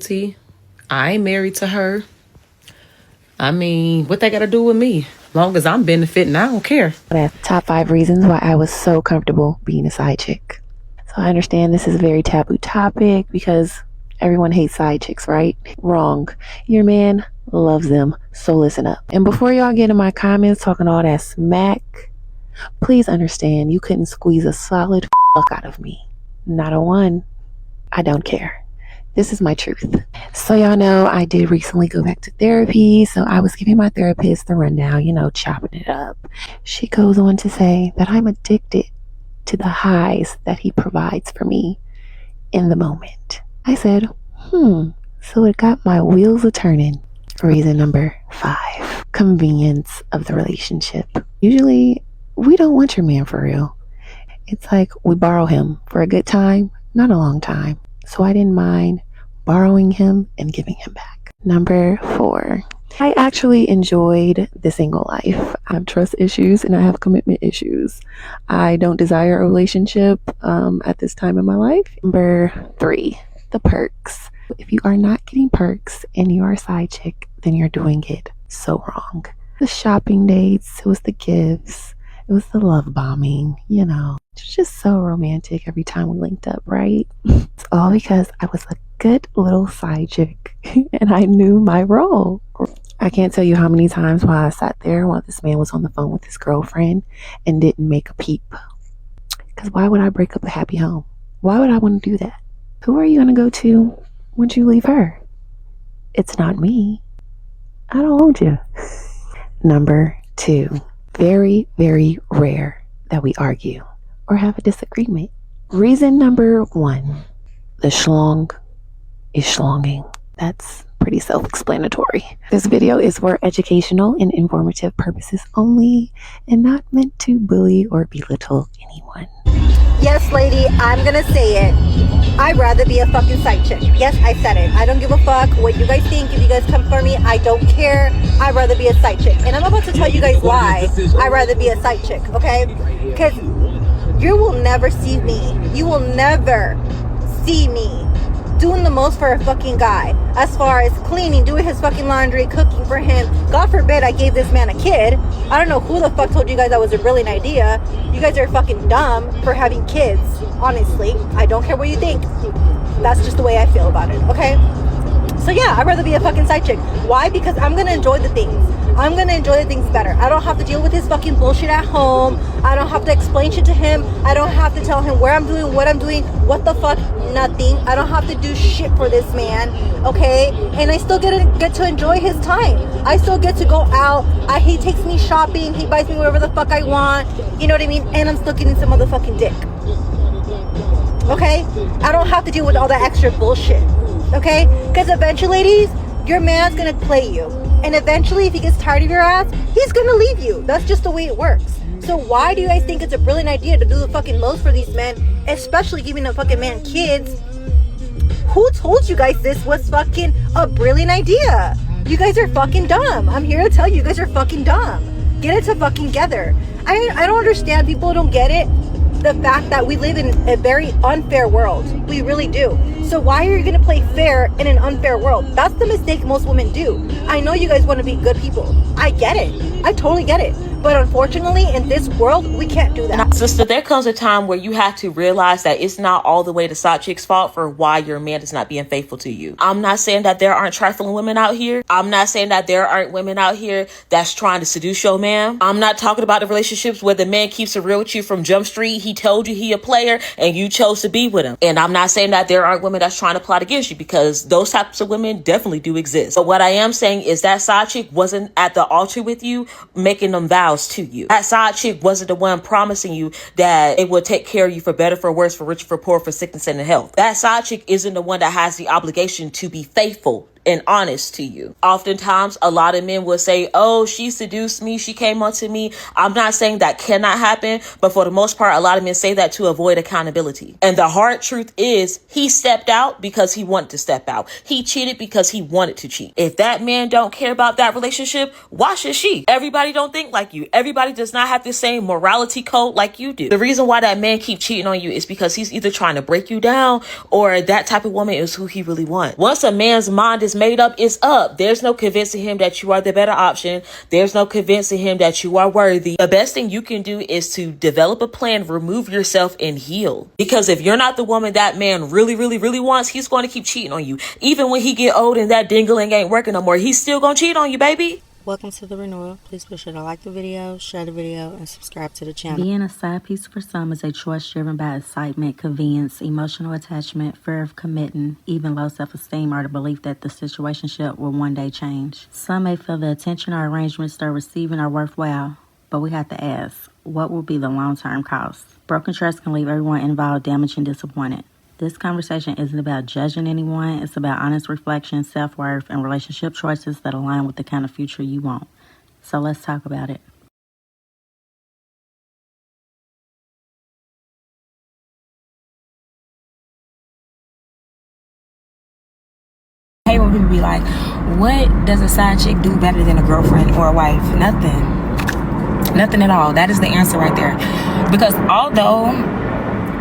loyalty. I ain't married to her. I mean, what they got to do with me? Long as I'm benefiting, I don't care. That's top 5 reasons why I was so comfortable being a side chick. So I understand this is a very taboo topic because everyone hates side chicks, right? Wrong. Your man loves them, so listen up. And before y'all get in my comments talking all that smack, please understand you couldn't squeeze a solid fuck out of me. Not a one. I don't care. This is my truth. So y'all know I did recently go back to therapy. So I was giving my therapist the rundown, chopping it up. She goes on to say that I'm addicted to the highs that he provides for me in the moment. I said, so it got my wheels a-turning. Reason number 5, convenience of the relationship. Usually, we don't want your man for real. It's like we borrow him for a good time, not a long time. So I didn't mind borrowing him and giving him back. Number 4, I actually enjoyed the single life. I have trust issues and I have commitment issues. I don't desire a relationship at this time in my life. Number 3, the perks. If you are not getting perks and you are a side chick, then you're doing it so wrong. The shopping dates, it was the gifts, it was the love bombing, It's just so romantic every time we linked up, right? It's all because I was a good little side chick and I knew my role. I can't tell you how many times while I sat there while this man was on the phone with his girlfriend and didn't make a peep. Because why would I break up a happy home? Why would I want to do that? Who are you going to go to once you leave her? It's not me. I don't hold you. Number 2, very, very rare that we argue or have a disagreement. Reason number 1, the schlong is schlonging. That's pretty self-explanatory. This video is for educational and informative purposes only and not meant to bully or belittle anyone. Yes, lady, I'm gonna say it. I'd rather be a fucking side chick. Yes, I said it. I don't give a fuck what you guys think. If you guys come for me, I don't care. I'd rather be a side chick. And I'm about to tell you guys why I'd rather be a side chick, okay? Because you will never see me. You will never see me doing the most for a fucking guy. As far as cleaning, doing his fucking laundry, cooking for him. God forbid I gave this man a kid. I don't know who the fuck told you guys that was a brilliant idea. You guys are fucking dumb for having kids. Honestly, I don't care what you think. That's just the way I feel about it, okay? So yeah, I'd rather be a fucking side chick. Why? Because I'm gonna enjoy the things. I'm gonna enjoy the things better. I don't have to deal with his fucking bullshit at home. I don't have to explain shit to him. I don't have to tell him where I'm doing, what I'm doing, what the fuck, nothing. I don't have to do shit for this man, okay? And I still get to enjoy his time. I still get to go out. He takes me shopping. He buys me whatever the fuck I want. You know what I mean? And I'm still getting some motherfucking dick. Okay? I don't have to deal with all that extra bullshit. Okay? Because eventually, ladies, your man's gonna play you. And eventually, if he gets tired of your ass, he's gonna leave you. That's just the way it works. So why do you guys think it's a brilliant idea to do the fucking most for these men, especially giving a fucking man kids? Who told you guys this was fucking a brilliant idea? You guys are fucking dumb. I'm here to tell you, you guys are fucking dumb. Get it to fucking together. I don't understand. People don't get it. The fact that we live in a very unfair world. We really do. So why are you going to play fair in an unfair world? That's the mistake most women do. I know you guys want to be good people. I get it. I totally get it. But unfortunately, in this world, we can't do that. Sister, there comes a time where you have to realize that it's not all the way the side chick's fault for why your man is not being faithful to you. I'm not saying that there aren't trifling women out here. I'm not saying that there aren't women out here that's trying to seduce your man. I'm not talking about the relationships where the man keeps it real with you from Jump Street. He told you he a player and you chose to be with him. And I'm not saying that there aren't women that's trying to plot against you, because those types of women definitely do exist. But what I am saying is that side chick wasn't at the altar with you making them vows to you. That side chick wasn't the one promising you that it would take care of you for better, for worse, for rich, for poor, for sickness and health. That side chick isn't the one that has the obligation to be faithful and honest to you. Oftentimes, a lot of men will say, oh, she seduced me, she came onto me. I'm not saying that cannot happen, but for the most part, a lot of men say that to avoid accountability. And the hard truth is, he stepped out because he wanted to step out. He cheated because he wanted to cheat. If that man don't care about that relationship, why should she? Everybody don't think like you. Everybody does not have the same morality code like you do. The reason why that man keep cheating on you is because he's either trying to break you down, or that type of woman is who he really wants. Once a man's mind is made up, it's up. There's no convincing him that you are the better option. There's no convincing him that you are worthy. The best thing you can do is to develop a plan, remove yourself, and heal. Because if you're not the woman that man really, really, really wants, he's going to keep cheating on you. Even when he get old and that dingling ain't working no more, he's still gonna cheat on you, baby. Welcome to the renewal. Please be sure to like the video, share the video, and subscribe to the channel. Being a side piece for some is a choice driven by excitement, convenience, emotional attachment, fear of committing, even low self-esteem, or the belief that the situationship will one day change. Some may feel the attention or arrangements they're receiving are worthwhile, but we have to ask, what will be the long-term cost? Broken trust can leave everyone involved damaged and disappointed. This conversation isn't about judging anyone. It's about honest reflection, self-worth, and relationship choices that align with the kind of future you want. So let's talk about it. Hey, when people be like, what does a side chick do better than a girlfriend or a wife? Nothing at all. That is the answer right there. Because although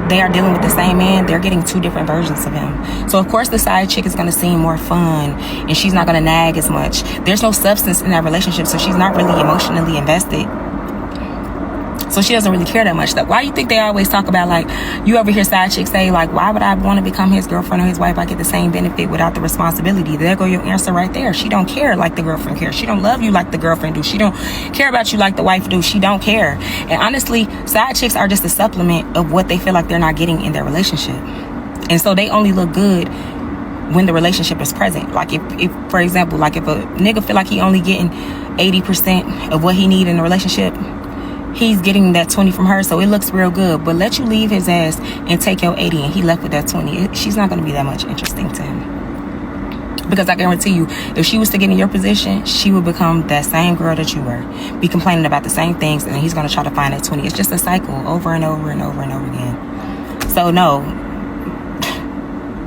they are dealing with the same man, they're getting two different versions of him. So of course the side chick is going to seem more fun, and she's not going to nag as much. There's no substance in that relationship, so she's not really emotionally invested. So she doesn't really care that much. Why do you think they always talk about, like, you ever hear side chicks say, like, why would I want to become his girlfriend or his wife? I get the same benefit without the responsibility. There go your answer right there. She don't care like the girlfriend cares. She don't love you like the girlfriend do. She don't care about you like the wife do. She don't care. And honestly, side chicks are just a supplement of what they feel like they're not getting in their relationship. And so they only look good when the relationship is present. Like if for example, like if a nigga feel like he only getting 80% of what he need in a relationship, he's getting that 20 from her, so it looks real good. But let you leave his ass and take your 80 and he left with that 20. She's not going to be that much interesting to him. Because I guarantee you, if she was to get in your position, she would become that same girl that you were. Be complaining about the same things, and he's going to try to find that 20. It's just a cycle over and over and over and over again. So no,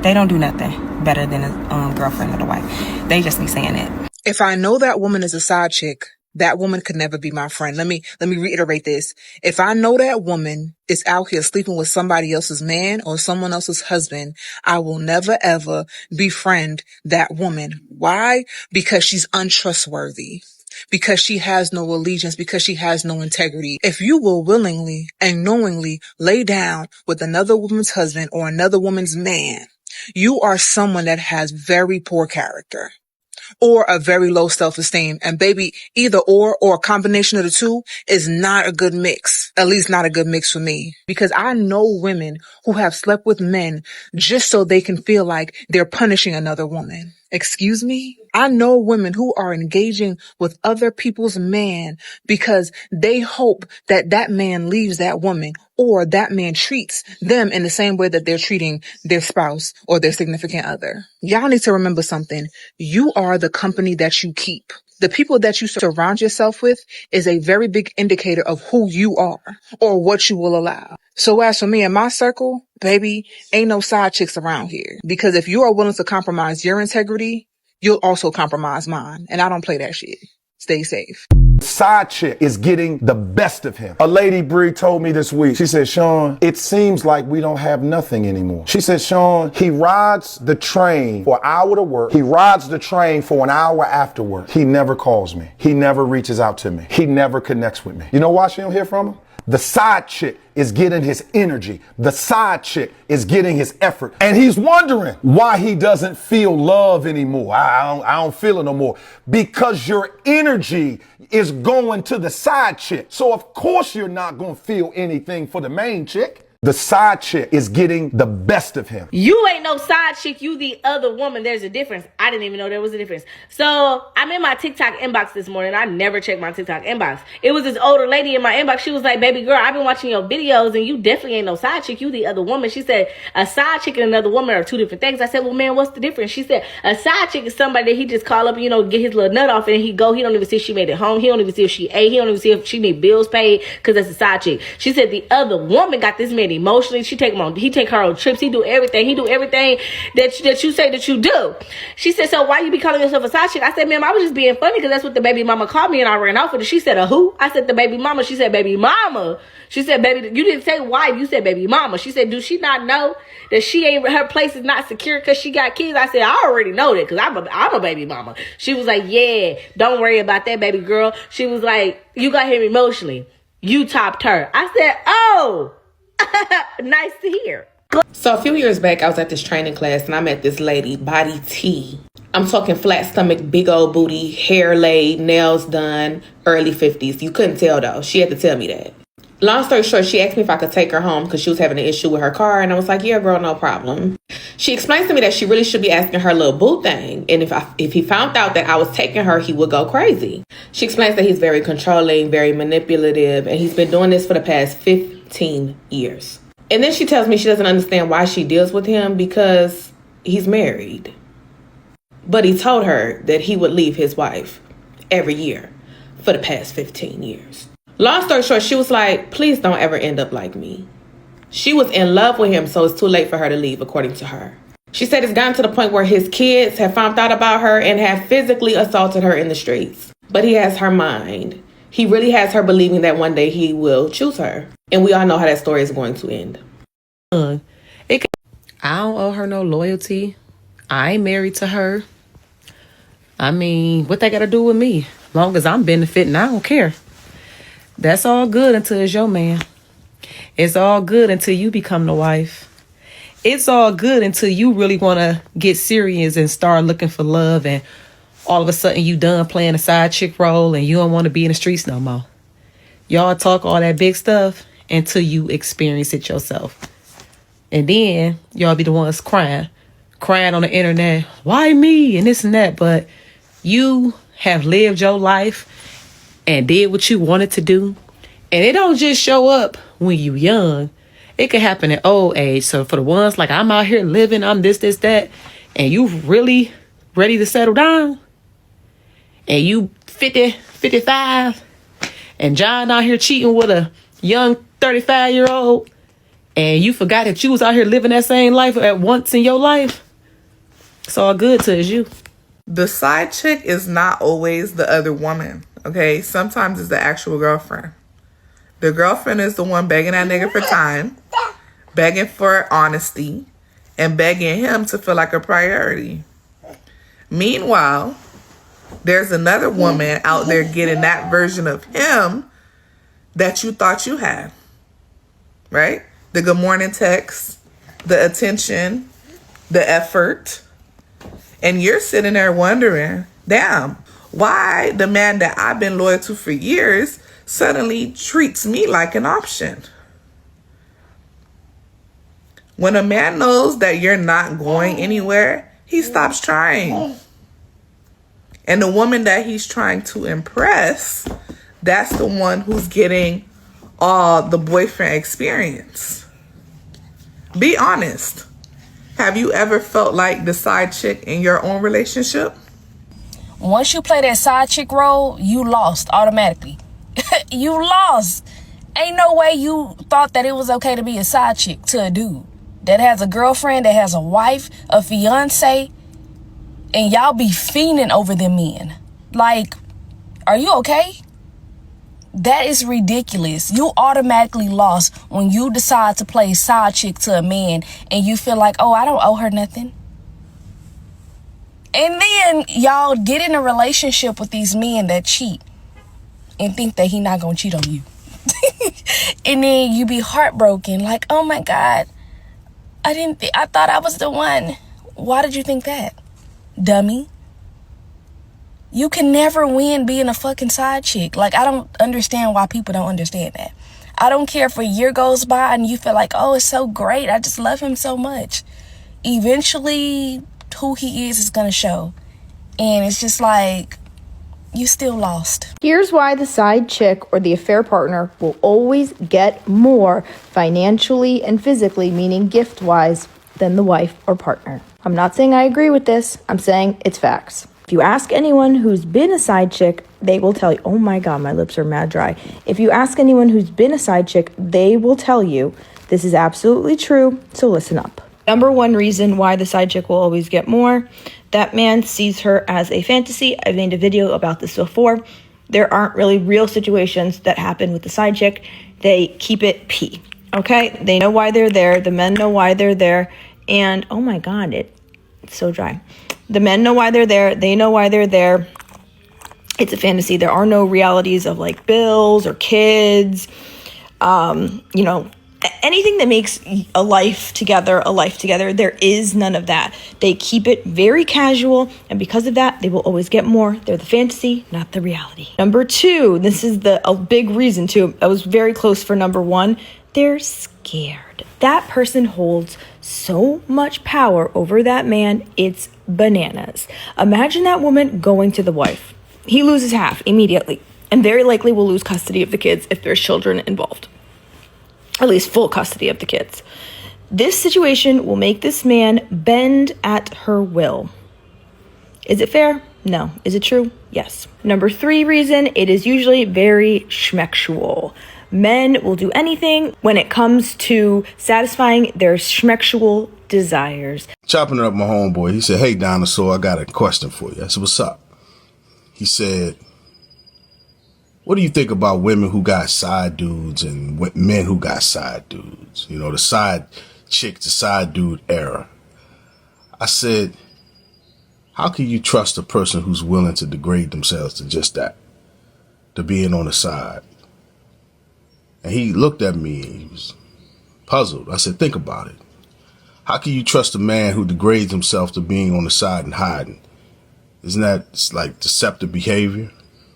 they don't do nothing better than a girlfriend or the wife. They just be saying it. If I know that woman is a side chick, that woman could never be my friend. Let me reiterate this. If I know that woman is out here sleeping with somebody else's man or someone else's husband, I will never ever befriend that woman. Why? Because she's untrustworthy. Because she has no allegiance, because she has no integrity. If you will willingly and knowingly lay down with another woman's husband or another woman's man, you are someone that has very poor character or a very low self-esteem. And baby, either or a combination of the two is not a good mix. At least not a good mix for me. Because I know women who have slept with men just so they can feel like they're punishing another woman. Excuse me? I know women who are engaging with other people's man because they hope that that man leaves that woman or that man treats them in the same way that they're treating their spouse or their significant other. Y'all need to remember something. You are the company that you keep. The people that you surround yourself with is a very big indicator of who you are or what you will allow. So as for me and my circle, baby, ain't no side chicks around here. Because if you are willing to compromise your integrity, you'll also compromise mine. And I don't play that shit. Stay safe. Side chick is getting the best of him. A lady, Bree, told me this week, she said, Sean, it seems like we don't have nothing anymore. She said, Sean, he rides the train for an hour to work. He rides the train for an hour after work. He never calls me. He never reaches out to me. He never connects with me. You know why she don't hear from him? The side chick is getting his energy. The side chick is getting his effort. And he's wondering why he doesn't feel love anymore. I don't feel it no more. Because your energy is going to the side chick. So of course you're not going to feel anything for the main chick. The side chick is getting the best of him. You ain't no side chick. You the other woman. There's a difference. I didn't even know there was a difference. So I'm in my TikTok inbox this morning. I never check my TikTok inbox. It was this older lady in my inbox. She was like, baby girl, I've been watching your videos and you definitely ain't no side chick. You the other woman. She said, a side chick and another woman are two different things. I said, well, man, what's the difference? She said, a side chick is somebody that he just call up, get his little nut off and he go. He don't even see if she made it home. He don't even see if she ate. He don't even see if she need bills paid because that's a side chick. She said the other woman got this man emotionally. He take her on trips. He do everything. He do everything that you say that you do. She said, so why you be calling yourself a side chick? I said, ma'am, I was just being funny because that's what the baby mama called me and I ran off with it. She said, a who? I said, the baby mama. She said, baby mama. She said, baby, you didn't say wife. You said baby mama. She said, do she not know that her place is not secure because she got kids? I said, I already know that because I'm a baby mama. She was like, yeah, don't worry about that, baby girl. She was like, you got him emotionally. You topped her. I said, oh, nice to hear. So a few years back, I was at this training class and I met this lady, Body T. I'm talking flat stomach, big old booty, hair laid, nails done, early 50s. You couldn't tell though. She had to tell me that. Long story short, she asked me if I could take her home because she was having an issue with her car. And I was like, yeah, girl, no problem. She explains to me that she really should be asking her little boo thing. And if he found out that I was taking her, he would go crazy. She explains that he's very controlling, very manipulative. And he's been doing this for the past 15 years. And then she tells me she doesn't understand why she deals with him because he's married. But he told her that he would leave his wife every year for the past 15 years. Long story short, she was like, please don't ever end up like me. She was in love with him, so it's too late for her to leave, according to her. She said it's gotten to the point where his kids have found out about her and have physically assaulted her in the streets. But he has her mind. He really has her believing that one day he will choose her. And we all know how that story is going to end. I don't owe her no loyalty. I ain't married to her. I mean, what they got to do with me? Long as I'm benefiting, I don't care. That's all good until it's your man. It's all good until you become the wife. It's all good until you really want to get serious and start looking for love and all of a sudden you done playing a side chick role and you don't want to be in the streets no more. Y'all talk all that big stuff until you experience it yourself. And then y'all be the ones crying on the internet. Why me? And this and that. But you have lived your life and did what you wanted to do. And it don't just show up when you young. It can happen at old age. So for the ones like I'm out here living, I'm this, that, and you really ready to settle down, and you 50, 55, and John out here cheating with a young 35-year-old, and you forgot that you was out here living that same life at once in your life, it's all good to you. The side chick is not always the other woman, okay? Sometimes it's the actual girlfriend. The girlfriend is the one begging that nigga for time, begging for honesty, and begging him to feel like a priority. Meanwhile, there's another woman out there getting that version of him that you thought you had, right? The good morning text, the attention, the effort. And you're sitting there wondering, damn, why the man that I've been loyal to for years suddenly treats me like an option? When a man knows that you're not going anywhere, he stops trying. And the woman that he's trying to impress, that's the one who's getting all the boyfriend experience. Be honest. Have you ever felt like the side chick in your own relationship? Once you play that side chick role, you lost automatically. You lost. Ain't no way you thought that it was okay to be a side chick to a dude that has a girlfriend, that has a wife, a fiance, and y'all be fiending over them men. Like, are you okay? That is ridiculous. You automatically lost when you decide to play side chick to a man and you feel like, oh, I don't owe her nothing. And then y'all get in a relationship with these men that cheat and think that he not gonna cheat on you. And then you be heartbroken, like, oh my God, I thought I was the one. Why did you think that, dummy? You can never win being a fucking side chick. Like, I don't understand why people don't understand that. I don't care if a year goes by and you feel like, oh, it's so great, I just love him so much. Eventually, who he is going to show. And it's just like, you still lost. Here's why the side chick or the affair partner will always get more financially and physically, meaning gift-wise, than the wife or partner. I'm not saying I agree with this. I'm saying it's facts. If you ask anyone who's been a side chick, they will tell you, oh my God, my lips are mad dry. If you ask anyone who's been a side chick, they will tell you this is absolutely true, so listen up. Number one reason why the side chick will always get more, that man sees her as a fantasy. I've made a video about this before. There aren't really real situations that happen with the side chick. They keep it P, okay? They know why they're there. The men know why they're there. And, oh my God, it's so dry. The men know why they're there. They know why they're there. It's a fantasy. There are no realities of like bills or kids, anything that makes a life together, there is none of that. They keep it very casual, and because of that, they will always get more. They're the fantasy, not the reality. Number two, this is a big reason too. I was very close for number one. They're scared. That person holds so much power over that man, it's bananas. Imagine that woman going to the wife. He loses half immediately, and very likely will lose custody of the kids if there's children involved. At least full custody of the kids. This situation will make this man bend at her will. Is it fair? No. Is it true? Yes. Number three reason, it is usually very schmexual. Men will do anything when it comes to satisfying their schmexual desires. Chopping it up, my homeboy, he said, hey, Dinosaur, I got a question for you. I said, what's up? He said, what do you think about women who got side dudes and men who got side dudes? You know, the side chick to side dude era. I said, how can you trust a person who's willing to degrade themselves to just that? To being on the side? And he looked at me and he was puzzled. I said, think about it. How can you trust a man who degrades himself to being on the side and hiding? Isn't that like deceptive behavior?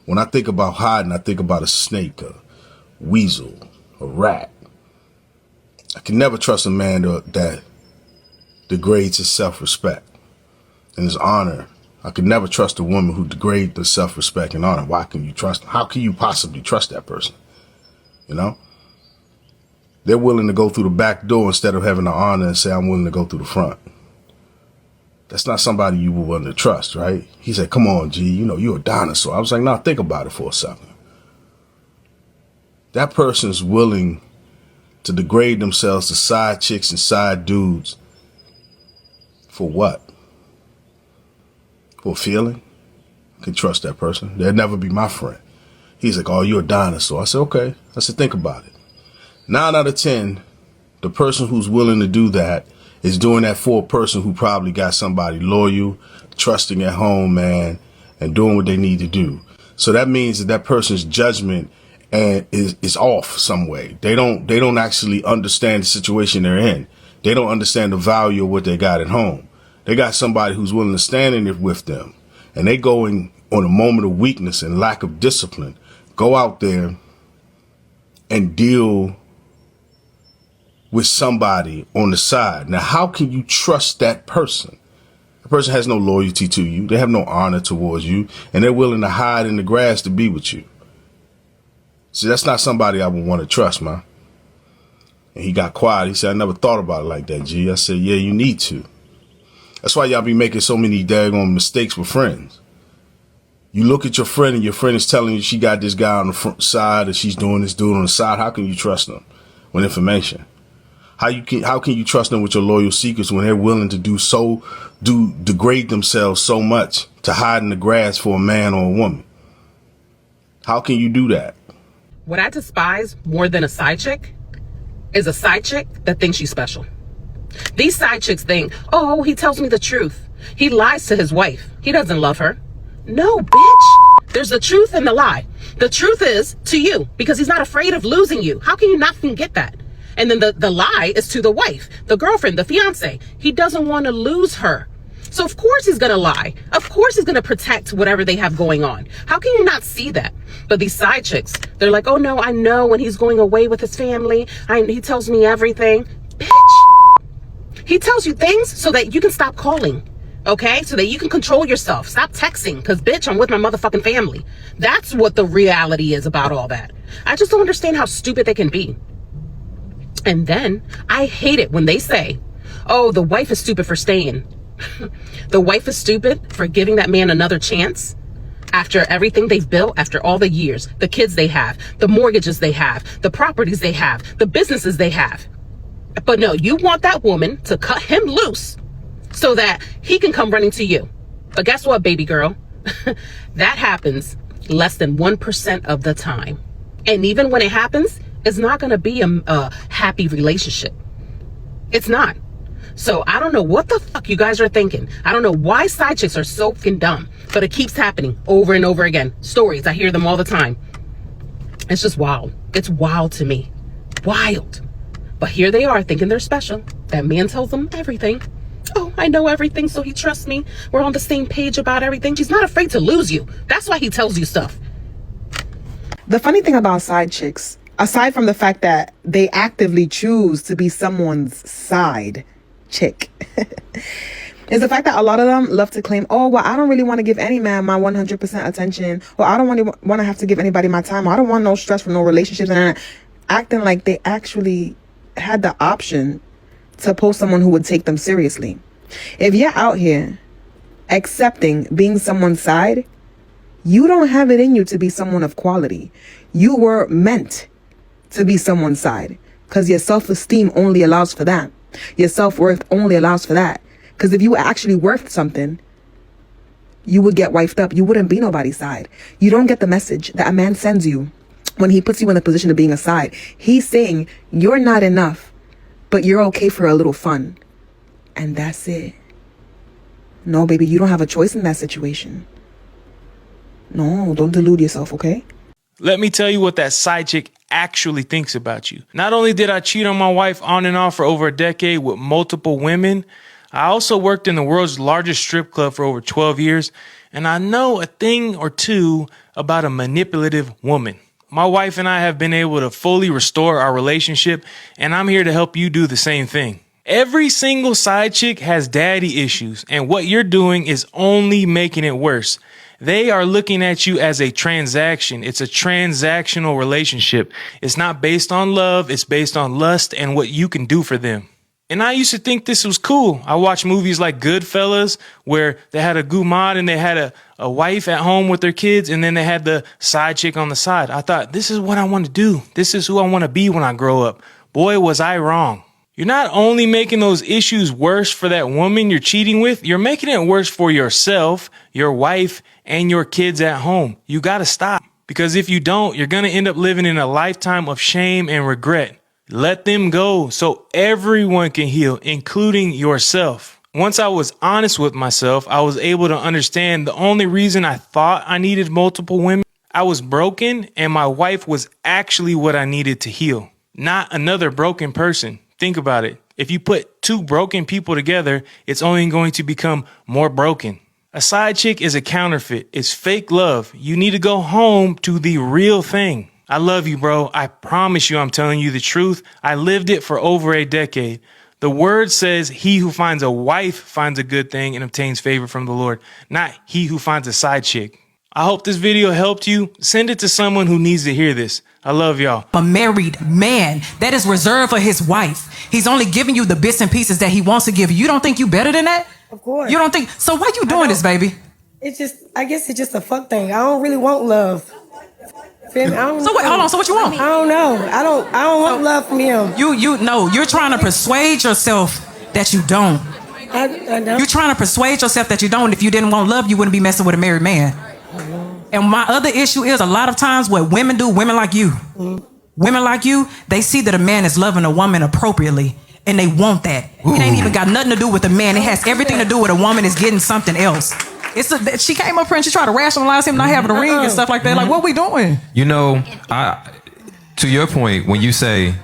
When I think about hiding, I think about a snake, a weasel, a rat. I can never trust a man that degrades his self-respect and his honor. I could never trust a woman who degrades the self-respect and honor. Why can you trust them? How can you possibly trust that person? You know? They're willing to go through the back door instead of having the honor and say, I'm willing to go through the front. That's not somebody you were willing to trust, right? He said, come on, G, you're a dinosaur. I was like, no, think about it for a second. That person's willing to degrade themselves to side chicks and side dudes. For what? For a feeling? I can trust that person. They'll never be my friend. He's like, oh, you're a dinosaur. I said, okay. I said, think about it. 9 out of 10, the person who's willing to do that is doing that for a person who probably got somebody loyal, trusting at home, man, and doing what they need to do. So that means that person's judgment is off some way. They don't actually understand the situation they're in. They don't understand the value of what they got at home. They got somebody who's willing to stand in it with them, and they going on a moment of weakness and lack of discipline, go out there and deal with somebody on the side. Now, how can you trust that person? The person has no loyalty to you. They have no honor towards you, and they're willing to hide in the grass to be with you. See, that's not somebody I would want to trust, man. And he got quiet. He said, I never thought about it like that, G. I said, yeah, you need to. That's why y'all be making so many daggone mistakes with friends. You look at your friend and your friend is telling you she got this guy on the front side and she's doing this dude on the side. How can you trust them with information? How can you trust them with your loyal secrets when they're willing to degrade themselves so much to hide in the grass for a man or a woman? How can you do that? What I despise more than a side chick is a side chick that thinks she's special. These side chicks think, oh, he tells me the truth. He lies to his wife. He doesn't love her. No, bitch. There's the truth and the lie. The truth is to you because he's not afraid of losing you. How can you not get that? And then the lie is to the wife, the girlfriend, the fiance. He doesn't want to lose her. So of course he's gonna lie. Of course he's gonna protect whatever they have going on. How can you not see that? But these side chicks, they're like, oh no, I know when he's going away with his family, he tells me everything. Bitch, he tells you things so that you can stop calling. Okay, so that you can control yourself. Stop texting, because bitch, I'm with my motherfucking family. That's what the reality is about all that. I just don't understand how stupid they can be. And then I hate it when they say, oh, the wife is stupid for staying. The wife is stupid for giving that man another chance after everything they've built, after all the years, the kids they have, the mortgages they have, the properties they have, the businesses they have. But no, you want that woman to cut him loose so that he can come running to you. But guess what, baby girl? That happens less than 1% of the time. And even when it happens, it's not going to be a happy relationship. It's not. So I don't know what the fuck you guys are thinking. I don't know why side chicks are so fucking dumb, but it keeps happening over and over again. Stories, I hear them all the time. It's just wild. It's wild to me. Wild. But here they are thinking they're special. That man tells them everything. Oh, I know everything, so he trusts me. We're on the same page about everything. He's not afraid to lose you. That's why he tells you stuff. The funny thing about side chicks, aside from the fact that they actively choose to be someone's side chick, is the fact that a lot of them love to claim, oh, well, I don't really want to give any man my 100% attention, or I don't want to have to give anybody my time, or I don't want no stress from no relationships, and acting like they actually had the option to post someone who would take them seriously. If you're out here accepting being someone's side, you don't have it in you to be someone of quality. You were meant to be someone's side because your self-esteem only allows for that. Your self-worth only allows for that. Because if you were actually worth something, you would get wifed up. You wouldn't be nobody's side. You don't get the message that a man sends you when he puts you in the position of being a side. He's saying you're not enough, but you're okay for a little fun. And that's it. No, baby, you don't have a choice in that situation. No, don't delude yourself, okay? Let me tell you what that side chick actually thinks about you. Not only did I cheat on my wife on and off for over a decade with multiple women, I also worked in the world's largest strip club for over 12 years, and I know a thing or two about a manipulative woman. My wife and I have been able to fully restore our relationship, and I'm here to help you do the same thing. Every single side chick has daddy issues, and what you're doing is only making it worse. They are looking at you as a transaction. It's a transactional relationship. It's not based on love. It's based on lust and what you can do for them. And I used to think this was cool. I watched movies like Goodfellas, where they had a gumad and they had a wife at home with their kids, and then they had the side chick on the side. I thought, this is what I want to do. This is who I want to be when I grow up. Boy, was I wrong. You're not only making those issues worse for that woman you're cheating with, you're making it worse for yourself, your wife, and your kids at home. You got to stop. Because if you don't, you're going to end up living in a lifetime of shame and regret. Let them go so everyone can heal, including yourself. Once I was honest with myself, I was able to understand the only reason I thought I needed multiple women, I was broken and my wife was actually what I needed to heal, not another broken person. Think about it. If you put two broken people together, it's only going to become more broken. A side chick is a counterfeit. It's fake love. You need to go home to the real thing. I love you, bro. I promise you I'm telling you the truth. I lived it for over a decade. The word says he who finds a wife finds a good thing and obtains favor from the Lord, not he who finds a side chick. I hope this video helped you. Send it to someone who needs to hear this. I love y'all. A married man, that is reserved for his wife. He's only giving you the bits and pieces that he wants to give you. You don't think you better than that? Of course. You don't think? So why you doing this, baby? It's just, I guess it's just a fuck thing. I don't really want love. Feel me? So wait, hold on. So what you want? I don't know. I don't want love from him. You know, you're trying to persuade yourself that you don't. I don't. You're trying to persuade yourself that you don't. If you didn't want love, you wouldn't be messing with a married man. And my other issue is a lot of times what women do, women like you, women like you, they see that a man is loving a woman appropriately and they want that. Ooh. It ain't even got nothing to do with a man. It has everything to do with a woman is getting something else. She came up here and she tried to rationalize him not having a ring and stuff like that. Like, what we doing? You know, to your point, when you say,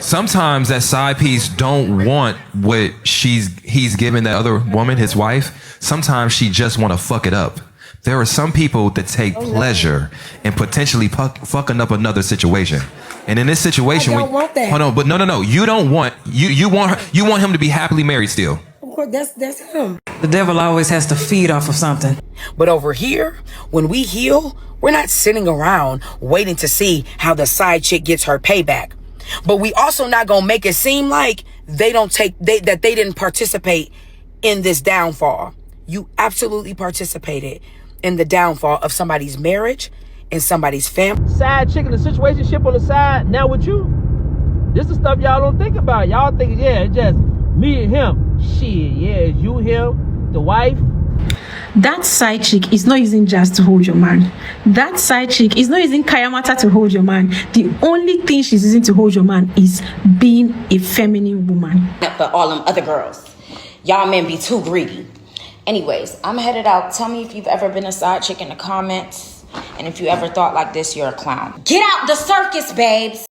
sometimes that side piece don't want what he's giving that other woman, his wife. Sometimes she just want to fuck it up. There are some people that take pleasure in potentially fucking up another situation. And in this situation, I don't want that. Hold on, but no. You don't want you want him to be happily married still. Of course, that's him. The devil always has to feed off of something. But over here, when we heal, we're not sitting around waiting to see how the side chick gets her payback. But we also not gonna make it seem like that they didn't participate in this downfall. You absolutely participated in the downfall of somebody's marriage and somebody's family. Side chick in the situationship on the side, now with you, this is stuff y'all don't think about. Y'all think, yeah, it's just me and him. Shit, yeah, it's you, him, the wife. That side chick is not using jazz to hold your man. That side chick is not using kayamata to hold your man. The only thing she's using to hold your man is being a feminine woman. But all them other girls, y'all men be too greedy. Anyways, I'm headed out. Tell me if you've ever been a side chick in the comments. And if you ever thought like this, you're a clown. Get out the circus, babes.